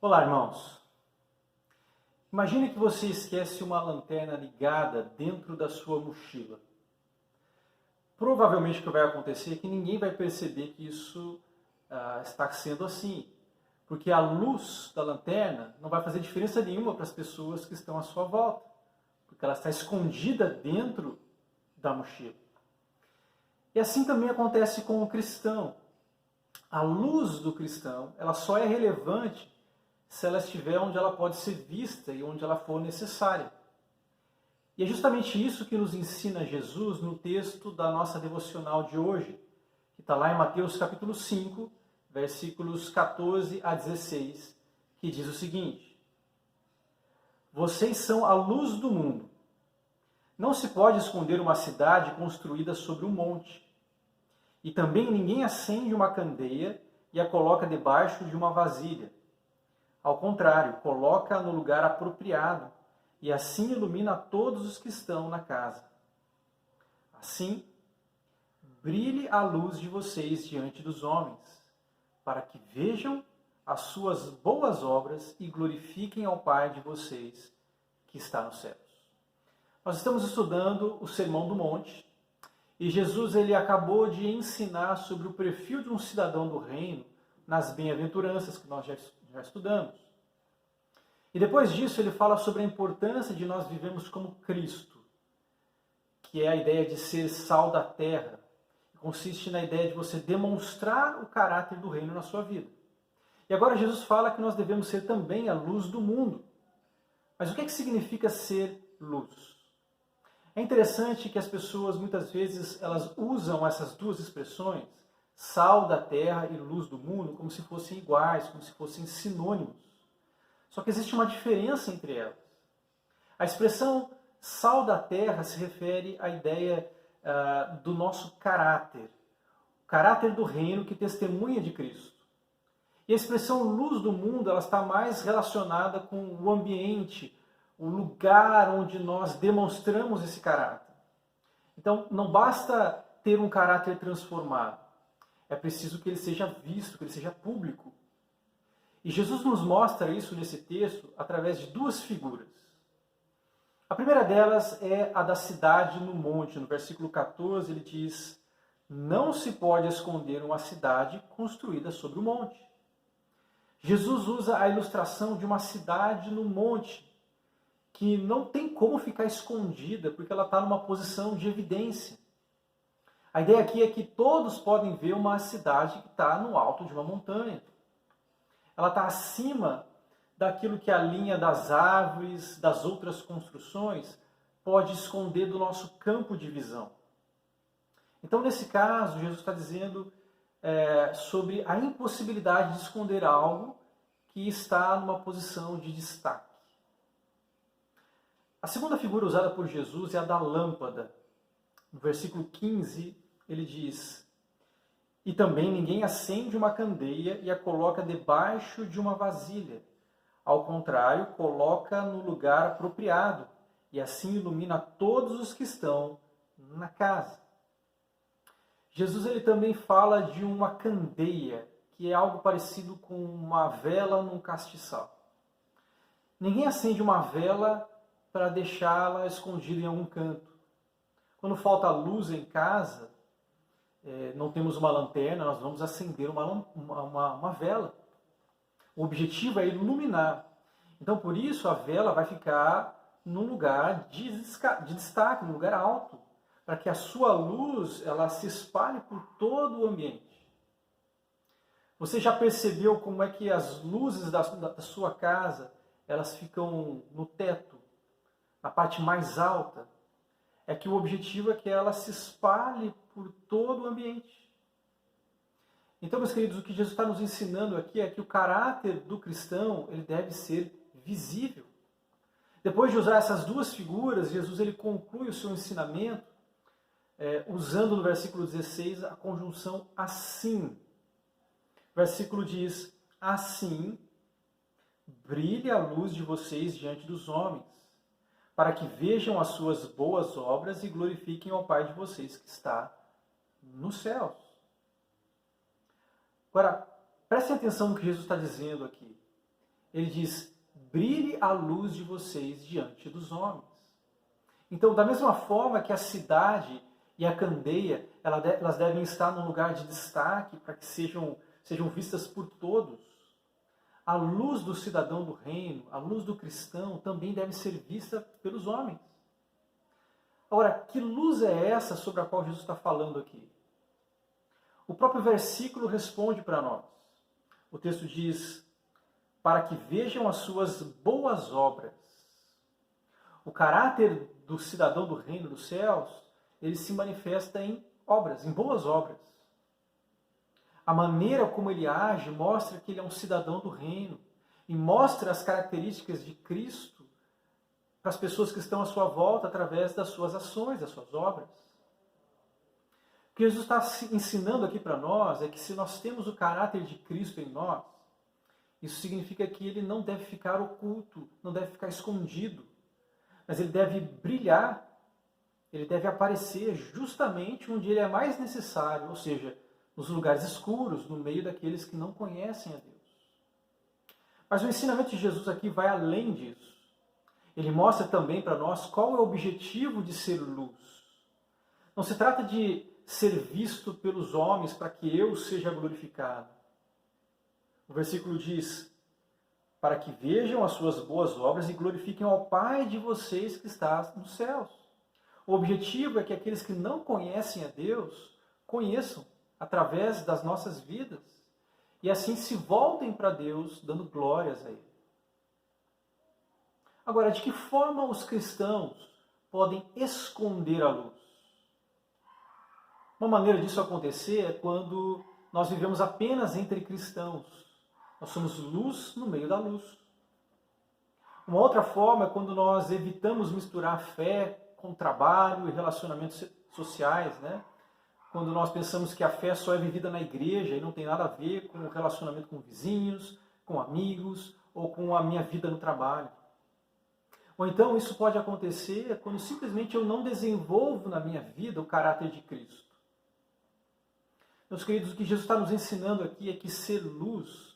Olá, irmãos. Imagine que você esquece uma lanterna ligada dentro da sua mochila. Provavelmente o que vai acontecer é que ninguém vai perceber que isso está sendo assim, porque a luz da lanterna não vai fazer diferença nenhuma para as pessoas que estão à sua volta, porque ela está escondida dentro da mochila. E assim também acontece com o cristão. A luz do cristão, ela só é relevante se ela estiver onde ela pode ser vista e onde ela for necessária. E é justamente isso que nos ensina Jesus no texto da nossa devocional de hoje, que está lá em Mateus capítulo 5, versículos 14 a 16, que diz o seguinte: Vocês são a luz do mundo. Não se pode esconder uma cidade construída sobre um monte. E também ninguém acende uma candeia e a coloca debaixo de uma vasilha. Ao contrário, coloca no lugar apropriado e assim ilumina todos os que estão na casa. Assim, brilhe a luz de vocês diante dos homens, para que vejam as suas boas obras e glorifiquem ao Pai de vocês que está nos céus. Nós estamos estudando o Sermão do Monte e Jesus ele acabou de ensinar sobre o perfil de um cidadão do reino nas bem-aventuranças que nós já estudamos. E depois disso ele fala sobre a importância de nós vivermos como Cristo, que é a ideia de ser sal da terra, que consiste na ideia de você demonstrar o caráter do reino na sua vida. E agora Jesus fala que nós devemos ser também a luz do mundo. Mas o que significa ser luz? É interessante que as pessoas muitas vezes elas usam essas duas expressões, sal da terra e luz do mundo, como se fossem iguais, como se fossem sinônimos. Só que existe uma diferença entre elas. A expressão sal da terra se refere à ideia do nosso caráter, o caráter do reino que testemunha de Cristo. E a expressão luz do mundo ela está mais relacionada com o ambiente, o lugar onde nós demonstramos esse caráter. Então, não basta ter um caráter transformado. É preciso que ele seja visto, que ele seja público. E Jesus nos mostra isso nesse texto através de duas figuras. A primeira delas é a da cidade no monte. No versículo 14 ele diz: Não se pode esconder uma cidade construída sobre o monte. Jesus usa a ilustração de uma cidade no monte, que não tem como ficar escondida, porque ela está numa posição de evidência. A ideia aqui é que todos podem ver uma cidade que está no alto de uma montanha. Ela está acima daquilo que a linha das árvores, das outras construções, pode esconder do nosso campo de visão. Então, nesse caso, Jesus está dizendo sobre a impossibilidade de esconder algo que está numa posição de destaque. A segunda figura usada por Jesus é a da lâmpada. No versículo 15, ele diz: E também ninguém acende uma candeia e a coloca debaixo de uma vasilha. Ao contrário, coloca no lugar apropriado e assim ilumina todos os que estão na casa. Jesus ele também fala de uma candeia, que é algo parecido com uma vela num castiçal. Ninguém acende uma vela para deixá-la escondida em algum canto. Quando falta luz em casa, não temos uma lanterna, nós vamos acender uma vela. O objetivo é iluminar. Então, por isso, a vela vai ficar num lugar de destaque, num lugar alto, para que a sua luz ela se espalhe por todo o ambiente. Você já percebeu como é que as luzes da sua casa elas ficam no teto, na parte mais alta? É que o objetivo é que ela se espalhe por todo o ambiente. Então, meus queridos, o que Jesus está nos ensinando aqui é que o caráter do cristão ele deve ser visível. Depois de usar essas duas figuras, Jesus ele conclui o seu ensinamento usando no versículo 16 a conjunção assim. O versículo diz: Assim, brilhe a luz de vocês diante dos homens, para que vejam as suas boas obras e glorifiquem ao Pai de vocês que está nos céus. Agora, prestem atenção no que Jesus está dizendo aqui. Ele diz, brilhe a luz de vocês diante dos homens. Então, da mesma forma que a cidade e a candeia, elas devem estar num lugar de destaque para que sejam vistas por todos, a luz do cidadão do reino, a luz do cristão, também deve ser vista pelos homens. Agora, que luz é essa sobre a qual Jesus está falando aqui? O próprio versículo responde para nós. O texto diz, para que vejam as suas boas obras. O caráter do cidadão do reino dos céus, ele se manifesta em obras, em boas obras. A maneira como ele age mostra que ele é um cidadão do reino e mostra as características de Cristo para as pessoas que estão à sua volta através das suas ações, das suas obras. O que Jesus está ensinando aqui para nós é que se nós temos o caráter de Cristo em nós, isso significa que ele não deve ficar oculto, não deve ficar escondido, mas ele deve brilhar, ele deve aparecer justamente onde ele é mais necessário, ou seja, nos lugares escuros, no meio daqueles que não conhecem a Deus. Mas o ensinamento de Jesus aqui vai além disso. Ele mostra também para nós qual é o objetivo de ser luz. Não se trata de ser visto pelos homens para que eu seja glorificado. O versículo diz, para que vejam as suas boas obras e glorifiquem ao Pai de vocês que está nos céus. O objetivo é que aqueles que não conhecem a Deus conheçam através das nossas vidas e assim se voltem para Deus dando glórias a Ele. Agora, de que forma os cristãos podem esconder a luz? Uma maneira disso acontecer é quando nós vivemos apenas entre cristãos. Nós somos luz no meio da luz. Uma outra forma é quando nós evitamos misturar fé com trabalho e relacionamentos sociais, né? Quando nós pensamos que a fé só é vivida na igreja e não tem nada a ver com o relacionamento com vizinhos, com amigos ou com a minha vida no trabalho. Ou então isso pode acontecer quando simplesmente eu não desenvolvo na minha vida o caráter de Cristo. Meus queridos, o que Jesus está nos ensinando aqui é que ser luz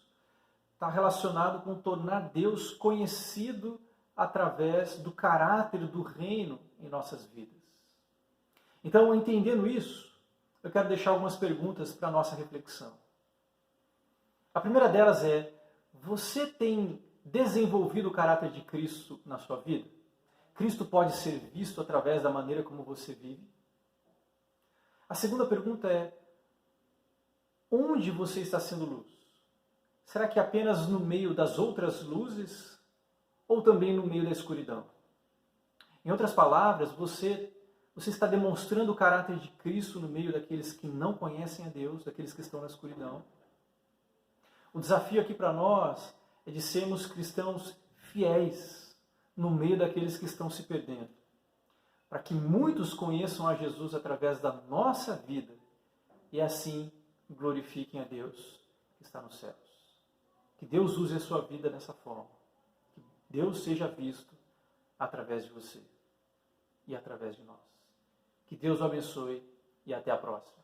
está relacionado com tornar Deus conhecido através do caráter do reino em nossas vidas. Então, entendendo isso, eu quero deixar algumas perguntas para a nossa reflexão. A primeira delas é, você tem desenvolvido o caráter de Cristo na sua vida? Cristo pode ser visto através da maneira como você vive? A segunda pergunta é, onde você está sendo luz? Será que apenas no meio das outras luzes ou também no meio da escuridão? Em outras palavras, você está demonstrando o caráter de Cristo no meio daqueles que não conhecem a Deus, daqueles que estão na escuridão? O desafio aqui para nós é de sermos cristãos fiéis no meio daqueles que estão se perdendo, para que muitos conheçam a Jesus através da nossa vida e assim glorifiquem a Deus que está nos céus. Que Deus use a sua vida dessa forma. Que Deus seja visto através de você e através de nós. Que Deus o abençoe e até a próxima.